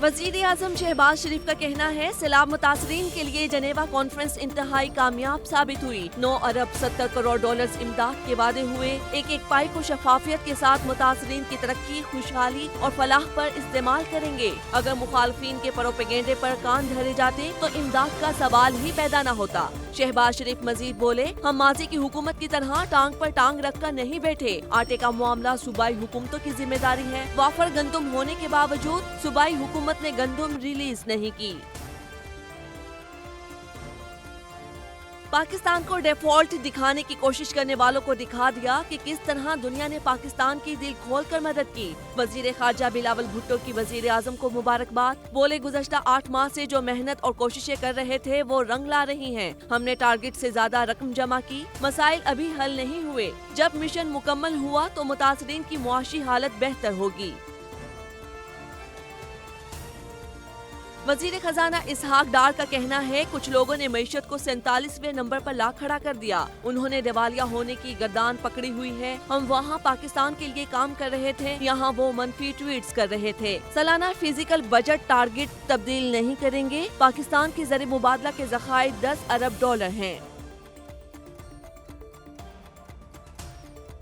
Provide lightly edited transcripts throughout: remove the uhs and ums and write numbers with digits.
वजीर आजम शहबाज शरीफ का कहना है सैलाब मुतासरीन के लिए जनेवा कॉन्फ्रेंस इंतहाई कामयाब साबित हुई। 9 अरब 70 करोड़ डॉलर्स इमदाद के वादे हुए। एक एक पाई को शफाफियत के साथ मुतासरीन की तरक्की, खुशहाली और फलाह पर इस्तेमाल करेंगे। अगर मुखालफीन के प्रोपेगेंडे पर कान धरे जाते तो इमदाद का सवाल ही पैदा न होता। शहबाज शरीफ मजीद बोले, हम माजी की हुकूमत की तरह टांग पर टांग रखकर नहीं बैठे। आटे का मामला सूबाई हुकूमतों की जिम्मेदारी है। वाफर गंदुम होने के बावजूद सूबाई हुकूमत ने गंदुम रिलीज नहीं की। पाकिस्तान को डिफॉल्ट दिखाने की कोशिश करने वालों को दिखा दिया कि किस तरह दुनिया ने पाकिस्तान की दिल खोल कर मदद की। वजीर खारजा बिलावल भुट्टो की वजीर आजम को मुबारकबाद। बोले, गुज़श्ता 8 माह से जो मेहनत और कोशिशें कर रहे थे वो रंग ला रही हैं। हमने टारगेट से ज्यादा रकम जमा की। मसाइल अभी हल नहीं हुए। जब मिशन मुकम्मल हुआ तो मुतासरीन की मुआशी हालत बेहतर होगी। वजीर खजाना इसहाक डार का कहना है, कुछ लोगों ने मईशत को 47वें नंबर पर ला खड़ा कर दिया। उन्होंने दिवालिया होने की गर्दान पकड़ी हुई है। हम वहाँ पाकिस्तान के लिए काम कर रहे थे, यहाँ वो मनफी ट्वीट्स कर रहे थे। सालाना फिजिकल बजट टारगेट तब्दील नहीं करेंगे। पाकिस्तान की ज़र मुबादला के ज़खायर 10 अरब डॉलर हैं।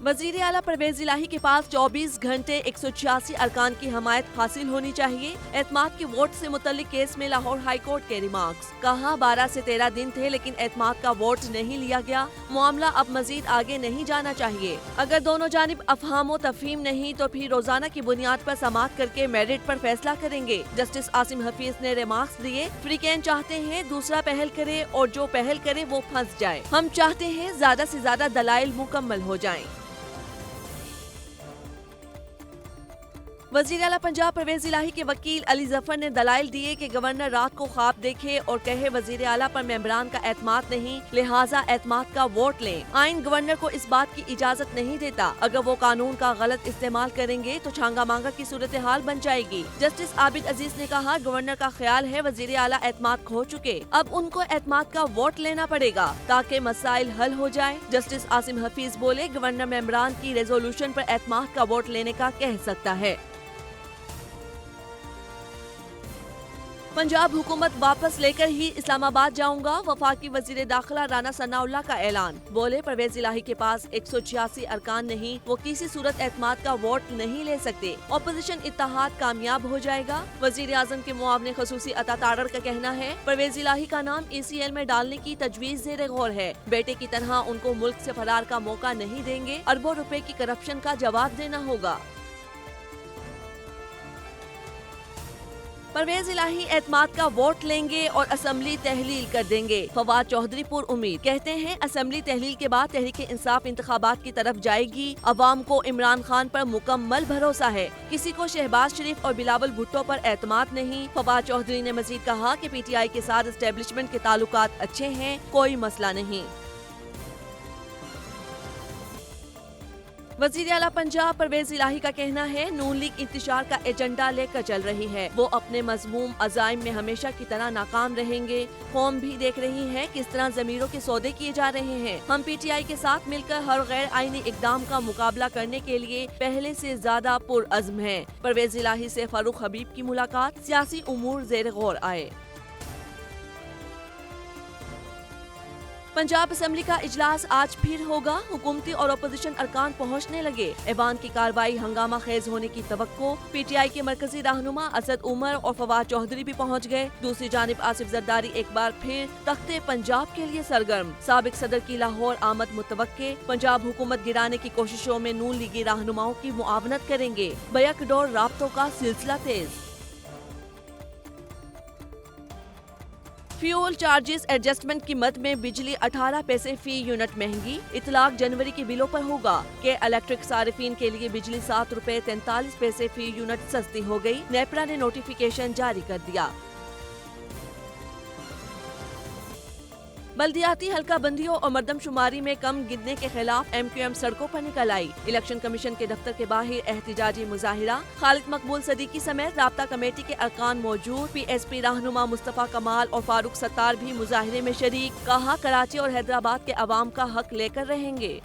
वजीर आला परवेज इलाही के पास 24 घंटे 186 अरकान की हमायत हासिल होनी चाहिए। एतमाद के वोट से मुतल्लिक केस में लाहौर हाई कोर्ट के रिमार्क्स। कहा 12 से 13 दिन थे लेकिन एतमाद का वोट नहीं लिया गया। मामला अब मजीद आगे नहीं जाना चाहिए। अगर दोनों जानिब अफहाम तफहीम नहीं तो फिर रोजाना की बुनियाद पर समाअत करके मेरिट पर फैसला करेंगे। जस्टिस आसिम हफीज ने रिमार्क्स दिए, फ्रीकैन चाहते हैं दूसरा पहल करे और जो पहल करे वो फंस जाए। हम चाहते हैं ज्यादा से ज्यादा दलाइल मुकम्मल हो जाएं। वजीर आला पंजाब परवेज इलाही के वकील अली जफर ने दलाइल दिए कि गवर्नर रात को ख्वाब देखे और कहे वजीर आला पर मेंबरान का एतमाद नहीं, लिहाजा एतमाद का वोट लें। आइन गवर्नर को इस बात की इजाजत नहीं देता। अगर वो कानून का गलत इस्तेमाल करेंगे तो छांगा मांगा की सूरत हाल बन जाएगी। जस्टिस आबिद अजीज ने कहा, गवर्नर का ख्याल है वजीर आला एतमाद खो चुके, अब उनको एतमाद का वोट लेना पड़ेगा ताकि मसाइल हल हो जाए। जस्टिस आसिम हफीज बोले, गवर्नर मेंबरान की रेजोल्यूशन पर एतमाद का वोट लेने का कह सकता है। पंजाब हुकूमत वापस लेकर ही इस्लामाबाद जाऊंगा। वफाकी वजीर दाखिला राना सनाउल्लाह का ऐलान। बोले, परवेज इलाही के पास 186 अरकान नहीं, वो किसी सूरत एतमाद का वोट नहीं ले सकते। ऑपोजिशन इत्तेहाद कामयाब हो जाएगा। वजीर आजम के मुआवने खसूसी अता तारड़ का कहना है, परवेज इलाही का नाम ECL में डालने की तजवीज ज़ेरे गौर है। बेटे की तरह उनको मुल्क से फरार का मौका नहीं देंगे। अरबों रुपए की करप्शन का जवाब देना होगा। परवेज इलाही एतमाद का वोट लेंगे और असम्बली तहलील कर देंगे। फवाद चौधरी पुर उम्मीद कहते हैं, असम्बली तहलील के बाद तहरीक इंसाफ इंतखाबात की तरफ जाएगी। अवाम को इमरान खान पर मुकम्मल भरोसा है। किसी को शहबाज शरीफ और बिलावल भुट्टो पर एतमाद नहीं। फवाद चौधरी ने मजीद कहा कि PTI के साथ एस्टेब्लिशमेंट के ताल्लुकात अच्छे हैं, कोई मसला नहीं। वजीर आला पंजाब परवेज इलाही का कहना है, नून लीग इंतशार का एजेंडा लेकर चल रही है। वो अपने मजमूम अज़ाइम में हमेशा की तरह नाकाम रहेंगे। कौम भी देख रही है किस तरह जमीरों के सौदे किए जा रहे हैं। हम PTI के साथ मिलकर हर गैर आईनी इकदाम का मुकाबला करने के लिए पहले से ज्यादा पुरअज़्म हैं। परवेज इलाही से फारूक हबीब की मुलाकात, सियासी उमूर ज़ेर गौर आए। पंजाब असेंबली का इजलास आज फिर होगा। हुकूमती और अपोजिशन अरकान पहुंचने लगे। ऐवान की कार्रवाई हंगामा खेज होने की तवक्को। PTI के मरकजी रहनुमा असद उमर और फवाद चौधरी भी पहुंच गए। दूसरी जानिब आसिफ जरदारी एक बार फिर तख्ते पंजाब के लिए सरगर्म। साबिक सदर की लाहौर आमद मुतवक्के। पंजाब हुकूमत गिराने की कोशिशों में नून लीगी रहनुमाओं की मुआवनत करेंगे। बैकडोर राब्तों का सिलसिला तेज। फ्यूल चार्जेस एडजस्टमेंट की मद में बिजली 18 पैसे फी यूनिट महंगी। इतलाक जनवरी के बिलों पर होगा कि इलेक्ट्रिक सारिफिन के लिए बिजली 7 रुपए 43 पैसे फी यूनिट सस्ती हो गई। नेपरा ने नोटिफिकेशन जारी कर दिया। बल्दियाती हल्का बंदियों और मर्दमशुमारी में कम गिनने के खिलाफ MQM सड़कों पर निकल आई। इलेक्शन कमीशन के दफ्तर के बाहर एहतिजाजी मुजाहिरा। खालिद मकबूल सदीकी समेत राब्ता कमेटी के अरकान मौजूद। PSP रहनुमा मुस्तफा कमाल और फारूक सत्तार भी मुजाहिरे में शरीक। कहा, कराची और हैदराबाद के अवाम का हक लेकर रहेंगे।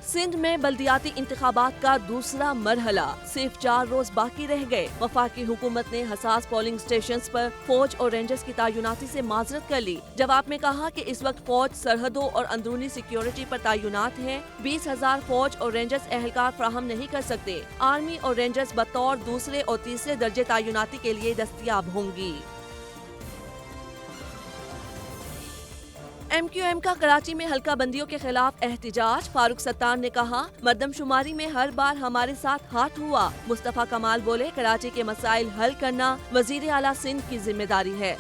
سندھ میں بلدیاتی انتخابات کا دوسرا مرحلہ صرف 4 روز باقی رہ گئے۔ وفاقی حکومت نے حساس پولنگ اسٹیشنز پر فوج اور رینجرز کی تعیناتی سے معذرت کر لی۔ جواب میں کہا کہ اس وقت فوج سرحدوں اور اندرونی سیکیورٹی پر تعینات ہے۔ 20,000 فوج اور رینجرز اہلکار فراہم نہیں کر سکتے۔ آرمی اور رینجرز بطور دوسرے اور تیسرے درجے تعیناتی کے لیے دستیاب ہوں گی۔ ایم کیو ایم کا کراچی میں حلقہ بندیوں کے خلاف احتجاج۔ فاروق ستار نے کہا مردم شماری میں ہر بار ہمارے ساتھ ہاتھ ہوا۔ مصطفیٰ کمال بولے کراچی کے مسائل حل کرنا وزیر اعلیٰ سندھ کی ذمہ داری ہے۔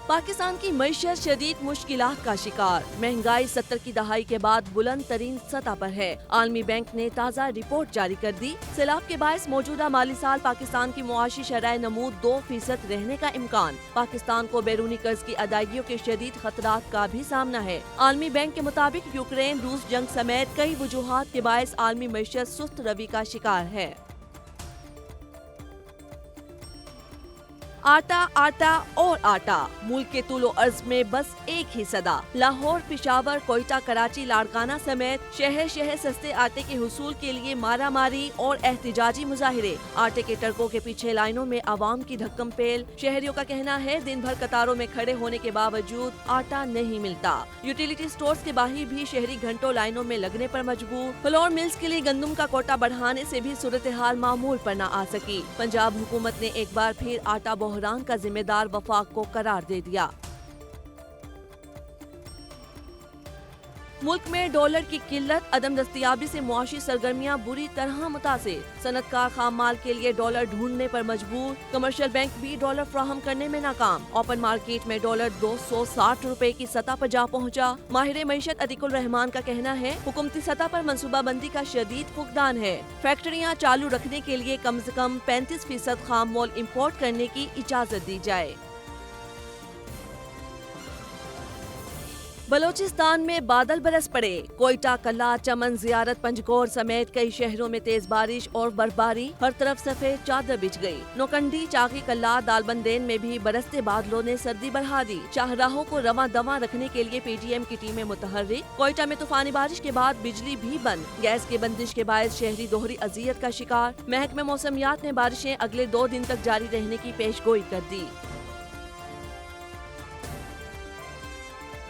پاکستان کی معیشت شدید مشکلات کا شکار۔ مہنگائی 70 کی دہائی کے بعد بلند ترین سطح پر ہے۔ عالمی بینک نے تازہ رپورٹ جاری کر دی۔ سیلاب کے باعث موجودہ مالی سال پاکستان کی معاشی شرح نمو 2% رہنے کا امکان۔ پاکستان کو بیرونی قرض کی ادائیگیوں کے شدید خطرات کا بھی سامنا ہے۔ عالمی بینک کے مطابق یوکرین روس جنگ سمیت کئی وجوہات کے باعث عالمی معیشت سست روی کا شکار ہے۔ آٹا آٹا اور آٹا، ملک کے طول و عرض میں بس ایک ہی صدا۔ لاہور، پشاور، کوئٹہ، کراچی، لاڑکانہ سمیت شہر شہر سستے آٹے کے حصول کے لیے مارا ماری اور احتجاجی مظاہرے۔ آٹے کے ٹرکوں کے پیچھے لائنوں میں عوام کی دھکم پیل۔ شہریوں کا کہنا ہے دن بھر قطاروں میں کھڑے ہونے کے باوجود آٹا نہیں ملتا۔ یوٹیلیٹی سٹورز کے باہر بھی شہری گھنٹوں لائنوں میں لگنے پر مجبور۔ فلور ملز کے لیے گندم کا کوٹا بڑھانے سے بھی صورتحال معمول پر نہ آ سکی۔ پنجاب حکومت نے ایک بار پھر آٹا بحران کا ذمہ دار وفاق کو قرار دے دیا۔ ملک میں ڈالر کی قلت، عدم دستیابی سے معاشی سرگرمیاں بری طرح متاثر۔ صنعت کار خام مال کے لیے ڈالر ڈھونڈنے پر مجبور۔ کمرشل بینک بھی ڈالر فراہم کرنے میں ناکام۔ اوپن مارکیٹ میں ڈالر 260 روپے کی سطح پر جا پہنچا۔ ماہر معیشت عتیق الرحمان کا کہنا ہے حکومتی سطح پر منصوبہ بندی کا شدید فقدان ہے۔ فیکٹریاں چالو رکھنے کے لیے کم از کم 35% خام مال امپورٹ کرنے کی اجازت دی جائے۔ بلوچستان میں بادل برس پڑے۔ کوئٹہ، کلا، چمن، زیارت، پنجگور سمیت کئی شہروں میں تیز بارش اور برفباری، ہر طرف سفید چادر بچھ گئی۔ نوکنڈی، چاغی، کلا، دالبندین میں بھی برستے بادلوں نے سردی بڑھا دی۔ شاہراہوں کو رواں دواں رکھنے کے لیے پی ٹی ایم کی ٹیمیں متحرک۔ کوئٹہ میں طوفانی بارش کے بعد بجلی بھی بند۔ گیس کی بندش کے باعث شہری دوہری اذیت کا شکار۔ محکمہ موسمیات نے بارشیں اگلے 2 دن تک جاری رہنے کی پیش گوئی کر دی۔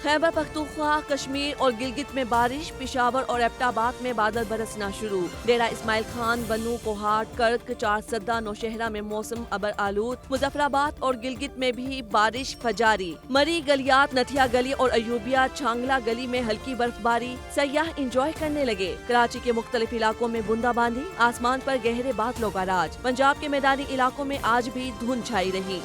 خیبر پختونخوا، کشمیر اور گلگت میں بارش، پشاور اور ایبٹ آباد میں بادل برسنا شروع۔ ڈیرہ اسماعیل خان، بنو، کوہاٹ، کرک، چارسدہ، نوشہرہ میں موسم ابر آلود۔ مظفر آباد اور گلگت میں بھی بارش فجاری۔ مری، گلیات، نتھیا گلی اور ایوبیہ چھانگلہ گلی میں ہلکی برف باری، سیاح انجوائے کرنے لگے۔ کراچی کے مختلف علاقوں میں بوندا باندی، آسمان پر گہرے بادلوں کا راج۔ پنجاب کے میدانی علاقوں میں آج بھی دھند چھائی رہی۔